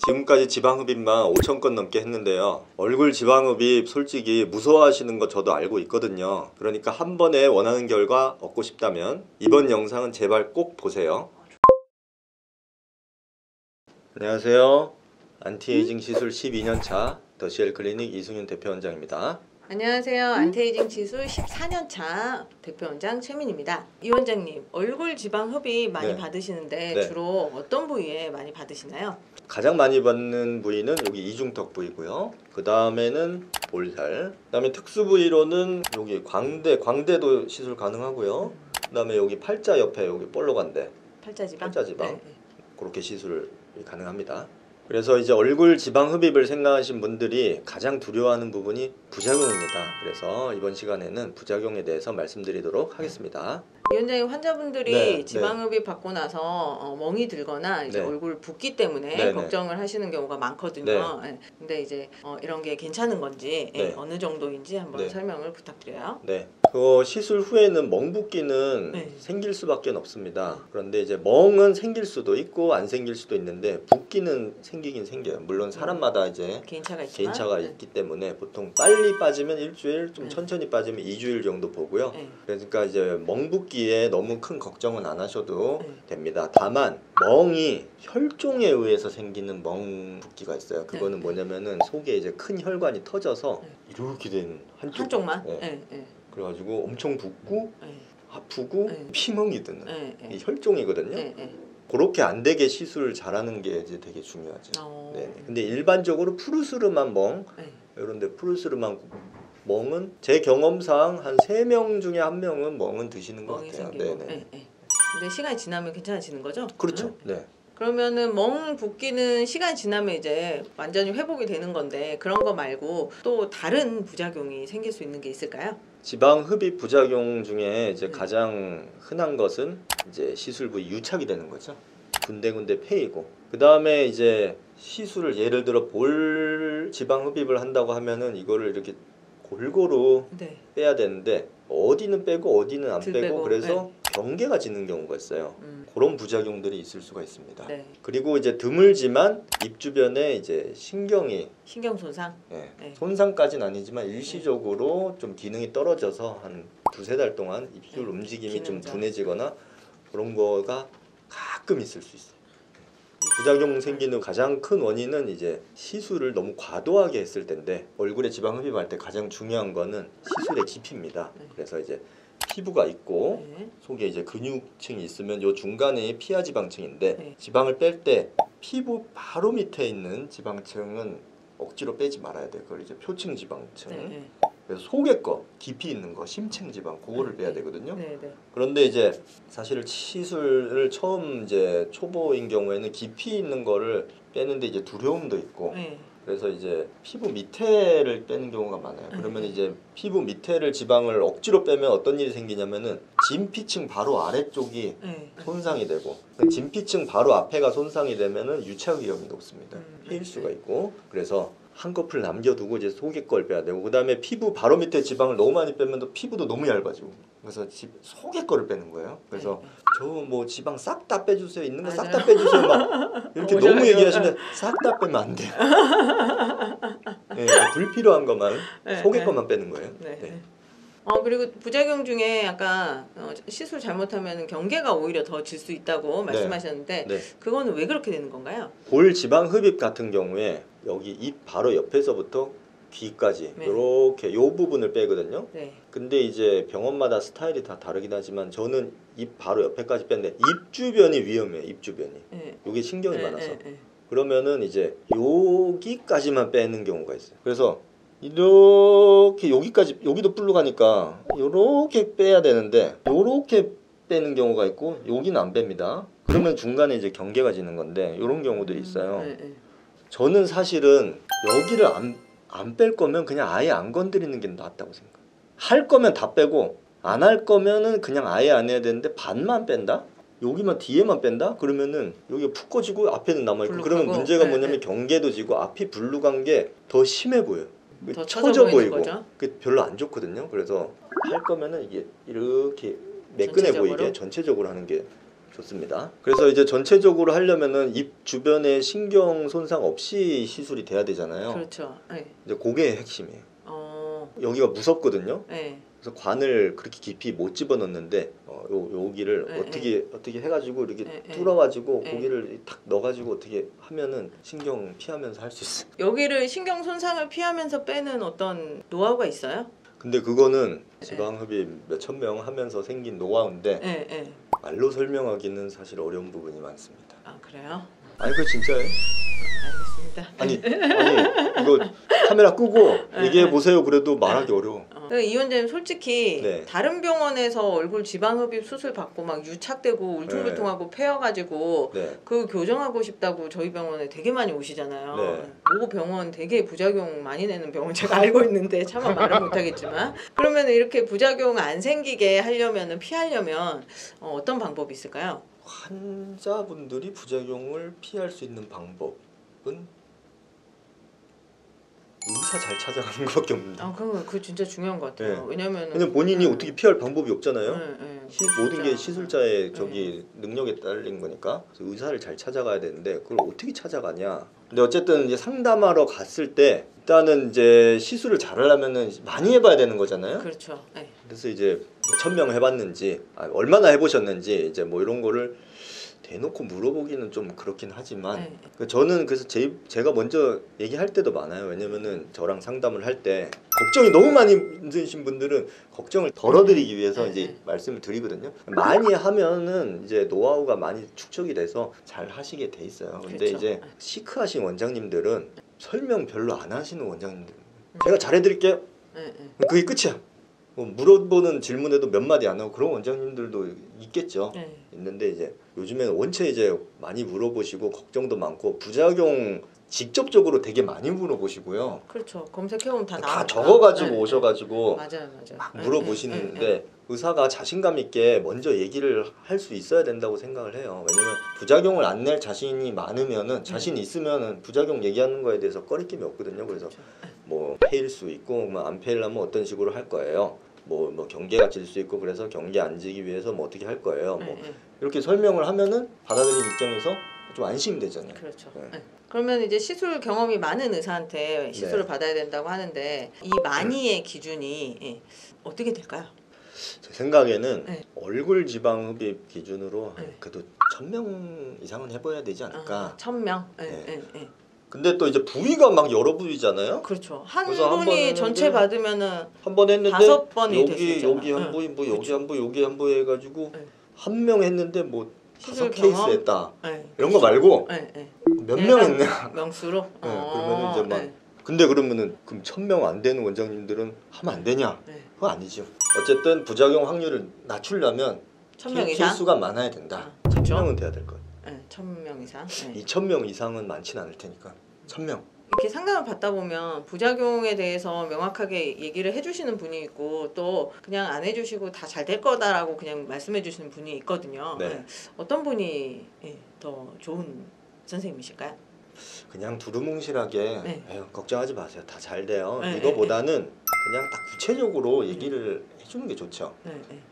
지금까지 지방흡입만 5,000건 넘게 했는데요. 얼굴 지방흡입 솔직히 무서워하시는 거 저도 알고 있거든요. 그러니까 한 번에 원하는 결과 얻고 싶다면 이번 영상은 제발 꼭 보세요. 안녕하세요. 안티에이징 시술 12년차 더시엘 클리닉 이승윤 대표원장입니다. 안녕하세요. 안티에이징 시술 14년차 대표원장 최민입니다. 이 원장님, 얼굴 지방 흡입 많이 받으시는데 주로 어떤 부위에 많이 받으시나요? 가장 많이 받는 부위는 여기 이중턱 부위고요. 그 다음에는 볼살. 그 다음에 특수 부위로는 여기 광대도 시술 가능하고요. 그 다음에 여기 팔자 옆에 여기 볼록한데 팔자지방. 네. 그렇게 시술이 가능합니다. 그래서 이제 얼굴 지방 흡입을 생각하신 분들이 가장 두려워하는 부분이 부작용입니다. 그래서 이번 시간에는 부작용에 대해서 말씀드리도록 하겠습니다. 이 원장님, 환자분들이 지방 흡입 받고 나서 멍이 들거나 이제 얼굴 붓기 때문에 걱정을 하시는 경우가 많거든요. 근데 이제 이런 게 괜찮은 건지 어느 정도인지 한번 설명을 부탁드려요. 그 시술 후에는 멍 붓기는 생길 수밖에 없습니다. 그런데 이제 멍은 생길 수도 있고 안 생길 수도 있는데 붓기는 생기긴 생겨요. 물론 사람마다 이제 개인차가 있기 때문에 보통 빨리 빠지면 일주일, 좀 천천히 빠지면 2주일 정도 보고요. 그러니까 이제 멍 붓기에 너무 큰 걱정은 안 하셔도 됩니다. 다만 멍이 혈종에 의해서 생기는 멍 붓기가 있어요. 그거는 뭐냐면은 속에 이제 큰 혈관이 터져서 이렇게 된 한쪽만. 그래가지고 엄청 붓고 아프고 피멍이 드는 이 혈종이거든요. 그렇게 안 되게 시술을 잘하는 게 이제 되게 중요하죠. 근데 일반적으로 푸르스름한 멍, 이런데 푸르스름한 멍은 제 경험상 한 3명 중에 1명은 멍은 드시는 것 같아요. 근데 시간이 지나면 괜찮아지는 거죠? 그렇죠. 그러면은 멍 붓기는 시간이 지나면 이제 완전히 회복이 되는 건데, 그런 거 말고 또 다른 부작용이 생길 수 있는 게 있을까요? 지방 흡입 부작용 중에 이제 가장 흔한 것은 이제 시술 부위 유착이 되는 거죠. 군데군데 패이고, 그 다음에 이제 시술을 예를 들어 볼 지방 흡입을 한다고 하면은 이거를 이렇게 골고루 빼야 되는데 어디는 빼고 어디는 안 빼고 그래서 경계가 지는 경우가 있어요. 그런 부작용들이 있을 수가 있습니다. 그리고 이제 드물지만 입 주변에 이제 신경 손상? 손상까지는 아니지만 일시적으로 좀 기능이 떨어져서 한 2-3달 동안 입술 움직임이 좀 둔해지거나 그런 거가 가끔 있을 수 있어요. 부작용 생기는 가장 큰 원인은 이제 시술을 너무 과도하게 했을 텐데, 얼굴에 지방 흡입할 때 가장 중요한 거는 시술의 깊이입니다. 그래서 이제 피부가 있고 속에 이제 근육층이 있으면 요 중간에 피하 지방층인데 지방을 뺄 때 피부 바로 밑에 있는 지방층은 억지로 빼지 말아야 돼요. 그걸 이제 표층 지방층. 그래서 속에 거, 깊이 있는 거, 심층 지방, 그거를 빼야 되거든요. 그런데 이제 사실 시술을 처음 이제 초보인 경우에는 깊이 있는 거를 빼는데 이제 두려움도 있고, 그래서 이제 피부 밑에를 빼는 경우가 많아요. 그러면 이제 피부 밑에를 지방을 억지로 빼면 어떤 일이 생기냐면은 진피층 바로 아래쪽이 손상이 되고, 진피층 바로 앞에가 손상이 되면은 유착 위험이 높습니다. 피일 수가 있고, 그래서 한꺼풀 남겨두고 이제 속에 걸 빼야 되고, 그 다음에 피부 바로 밑에 지방을 너무 많이 빼면 또 피부도 너무 얇아지고, 그래서 속에 거를 빼는 거예요. 그래서 저 뭐 지방 싹 다 빼주세요, 있는 거 싹 다 빼주세요 막 이렇게 너무 얘기하시는데 싹 다 빼면 안 돼요. 불필요한 것만 속에 것만 빼는 거예요. 그리고 부작용 중에 아까 시술 잘못하면 경계가 오히려 더 질 수 있다고 말씀하셨는데 그거는 왜 그렇게 되는 건가요? 볼 지방 흡입 같은 경우에 여기 입 바로 옆에서부터 귀까지 이렇게 요 부분을 빼거든요. 근데 이제 병원마다 스타일이 다 다르긴 하지만 저는 입 바로 옆에까지 뺐는데 입 주변이 위험해요. 입 주변이. 요게 신경이 많아서. 그러면은 이제 여기까지만 빼는 경우가 있어요. 그래서 이렇게 여기까지, 여기도 불룩하니까 요렇게 빼야 되는데 요렇게 빼는 경우가 있고 여기는 안 뺍니다. 그러면 중간에 이제 경계가 지는 건데 요런 경우들이 있어요. 저는 사실은 여기를 안 뺄 거면 그냥 아예 안 건드리는 게 낫다고 생각해요. 할 거면 다 빼고 안 할 거면은 그냥 아예 안 해야 되는데 반만 뺀다? 여기만 뒤에만 뺀다? 그러면은 여기가 푹 꺼지고 앞에는 남아있고, 그러면 문제가 뭐냐면 경계도 지고 앞이 불룩한 게 더 심해 보여요. 더 처져 보이고 거죠? 그 별로 안 좋거든요. 그래서 할 거면은 이게 이렇게 매끈해 보이게 전체적으로 하는 게 좋습니다. 그래서 이제 전체적으로 하려면은 입 주변에 신경 손상 없이 시술이 돼야 되잖아요. 그렇죠. 네. 이제 그게 핵심이에요. 여기가 무섭거든요. 네. 그래서 관을 그렇게 깊이 못 집어넣는데 여기를 네. 어떻게 해가지고 이렇게 네. 뚫어가지고 네. 고기를 탁 넣어가지고 어떻게 하면은 신경 피하면서 할 수 있어요. 여기를 신경 손상을 피하면서 빼는 어떤 노하우가 있어요? 근데 그거는 지방흡입 몇천 명 하면서 생긴 노하우인데 네. 네. 말로 설명하기는 사실 어려운 부분이 많습니다. 아 그래요? 아니 그거 진짜예요? 알겠습니다. 아니 이거 카메라 끄고 얘기해 보세요. 그래도 말하기 어려워. 이 원장님 솔직히 네. 다른 병원에서 얼굴 지방흡입 수술 받고 막 유착되고 울퉁불퉁하고 패여가지고 네. 그 교정하고 싶다고 저희 병원에 되게 많이 오시잖아요. 네. 모 병원 되게 부작용 많이 내는 병원 제가 알고 있는데 차마 말은 못하겠지만 그러면 이렇게 부작용 안 생기게 하려면 피하려면 어떤 방법이 있을까요? 환자분들이 부작용을 피할 수 있는 방법은 의사 잘 찾아가는 것밖에 없는데. 그거 진짜 중요한 것 같아요. 네. 왜냐면 본인이 어떻게 피할 방법이 없잖아요. 네. 모든 게 시술자의 능력에 따른 거니까. 그래서 의사를 잘 찾아가야 되는데 그걸 어떻게 찾아가냐. 근데 어쨌든 이제 상담하러 갔을 때 일단은 이제 시술을 잘하려면은 많이 해봐야 되는 거잖아요. 그렇죠. 네. 그래서 이제 1000명 해봤는지 얼마나 해보셨는지 이제 뭐 이런 거를 대놓고 물어보기는 좀 그렇긴 하지만 저는 그래서 제가 먼저 얘기할 때도 많아요. 왜냐면은 저랑 상담을 할 때 걱정이 너무 많이 드신 분들은 걱정을 덜어드리기 위해서 이제 말씀을 드리거든요. 많이 하면은 이제 노하우가 많이 축적이 돼서 잘 하시게 돼 있어요. 근데 그렇죠. 이제 시크하신 원장님들은 설명 별로 안 하시는 원장님들 제가 잘해드릴게요. 그게 끝이야. 물어보는 질문에도 몇 마디 안 하고 그런 원장님들도 있겠죠. 있는데 이제 요즘에는 원체 이제 많이 물어보시고 걱정도 많고 부작용 직접적으로 되게 많이 물어보시고요. 그렇죠. 검색해보면 다 적어가지고 오셔가지고 맞아요. 막 물어보시는데 의사가 자신감 있게 먼저 얘기를 할 수 있어야 된다고 생각을 해요. 왜냐면 부작용을 안 낼 자신이 많으면은 자신이 있으면은 부작용 얘기하는 거에 대해서 꺼리낌이 없거든요. 그래서 뭐 패일 수 있고 뭐 안 패이려면 어떤 식으로 할 거예요. 뭐 경계가 질 수 있고 그래서 경계 안 지기 위해서 뭐 어떻게 할 거예요. 뭐 이렇게 설명을 하면은 받아들인 입장에서 좀 안심이 되잖아요. 그렇죠. 그러면 이제 시술 경험이 많은 의사한테 시술을 받아야 된다고 하는데 이 많이의 기준이 어떻게 될까요? 제 생각에는 얼굴 지방 흡입 기준으로 그래도 1000명 이상은 해봐야 되지 않을까. 1000명? 근데 또 이제 부위가 막 여러 부위잖아요. 그렇죠. 한 분이 전체 받으면은 한 번 했는데 5번이 될 수 있잖아. 여기 한 부위, 뭐 여기 한 부위, 여기 한 부위 해가지고 한 명 했는데 뭐 시술 5케이스 했다. 이런 그렇죠. 거 말고 몇 명 했냐. 명수로. 그러면은 이제 막 근데 그러면은 그럼 1000명 안 되는 원장님들은 하면 안 되냐? 그거 아니죠. 어쨌든 부작용 확률을 낮추려면 1000명 이상 케이스가 많아야 된다. 그렇죠. 1000명은 돼야 될 거예요. 1000명 이상. 2000명 이상은 많지는 않을 테니까 1000명. 이렇게 상담을 받다 보면 부작용에 대해서 명확하게 얘기를 해주시는 분이 있고 또 그냥 안 해주시고 다 잘 될 거다라고 그냥 말씀해 주시는 분이 있거든요. 어떤 분이 더 좋은 선생님이실까요? 그냥 두루뭉실하게 걱정하지 마세요. 다 잘 돼요. 이거보다는 그냥 딱 구체적으로 얘기를 해주는 게 좋죠.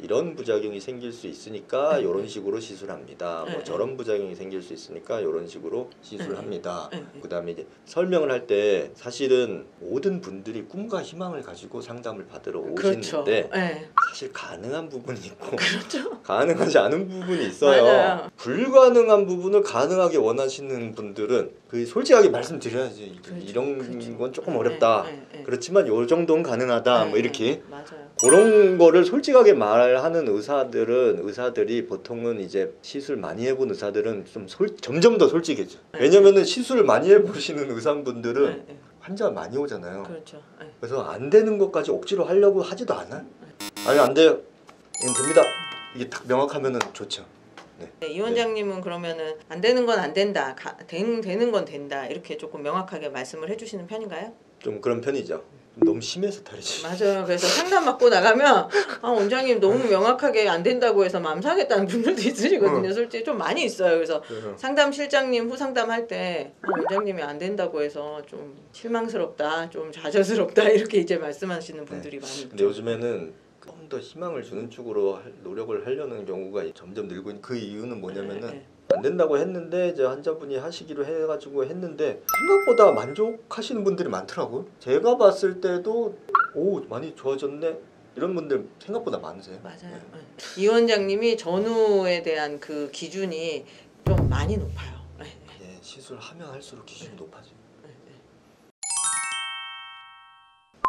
이런 부작용이 생길 수 있으니까 이런 식으로 시술합니다. 뭐 저런 부작용이 생길 수 있으니까 이런 식으로 시술합니다. 그다음에 이제 설명을 할 때 사실은 모든 분들이 꿈과 희망을 가지고 상담을 받으러 오시는데 사실 가능한 부분이 있고 가능하지 않은 부분이 있어요. 맞아요. 불가능한 부분을 가능하게 원하시는 분들은 그 솔직하게 말씀드려야지. 이런 건 조금 어렵다. 그렇지만 요 정도는 가능하다. 뭐 이렇게 맞아요. 그런 거를 솔직하게 말하는 의사들이 보통은 이제 시술 많이 해본 의사들은 좀 점점 더 솔직해져. 왜냐면은 시술을 많이 해보시는 의사분들은 환자 많이 오잖아요. 그렇죠. 그래서 안 되는 것까지 억지로 하려고 하지도 않아. 아니 안 돼요. 이건 됩니다. 이게 딱 명확하면은 좋죠. 이 원장님은 그러면은 안 되는 건 안 된다, 되는 건 된다 이렇게 조금 명확하게 말씀을 해주시는 편인가요? 좀 그런 편이죠. 너무 심해서 다르지. 맞아요. 그래서 상담 받고 나가면 원장님 너무 명확하게 안 된다고 해서 마음 상했다는 분들도 있으시거든요. 솔직히 좀 많이 있어요. 그래서 상담실장님 후상담할 때 원장님이 안 된다고 해서 좀 실망스럽다, 좀 좌절스럽다 이렇게 이제 말씀하시는 분들이 많이 있죠. 근데 요즘에는 좀 더 희망을 주는 쪽으로 노력을 하려는 경우가 점점 늘고 있는 그 이유는 뭐냐면은 네. 안 된다고 했는데 이제 환자분이 하시기로 해가지고 했는데 생각보다 만족하시는 분들이 많더라고요. 제가 봤을 때도 오 많이 좋아졌네 이런 분들 생각보다 많으세요. 맞아요. 네. 이 원장님이 전후에 대한 그 기준이 좀 많이 높아요. 네. 예, 시술하면 할수록 기준이 높아져요.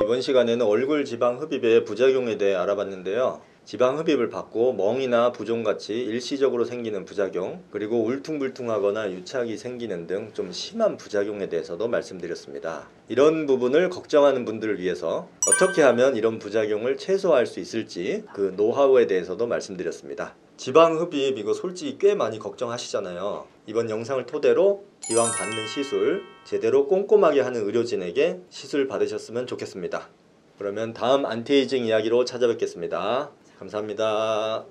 이번 시간에는 얼굴 지방 흡입의 부작용에 대해 알아봤는데요. 지방 흡입을 받고 멍이나 부종같이 일시적으로 생기는 부작용, 그리고 울퉁불퉁하거나 유착이 생기는 등 좀 심한 부작용에 대해서도 말씀드렸습니다. 이런 부분을 걱정하는 분들을 위해서 어떻게 하면 이런 부작용을 최소화할 수 있을지 그 노하우에 대해서도 말씀드렸습니다. 지방 흡입 이거 솔직히 꽤 많이 걱정하시잖아요. 이번 영상을 토대로 기왕 받는 시술 제대로 꼼꼼하게 하는 의료진에게 시술 받으셨으면 좋겠습니다. 그러면 다음 안티에이징 이야기로 찾아뵙겠습니다. 감사합니다.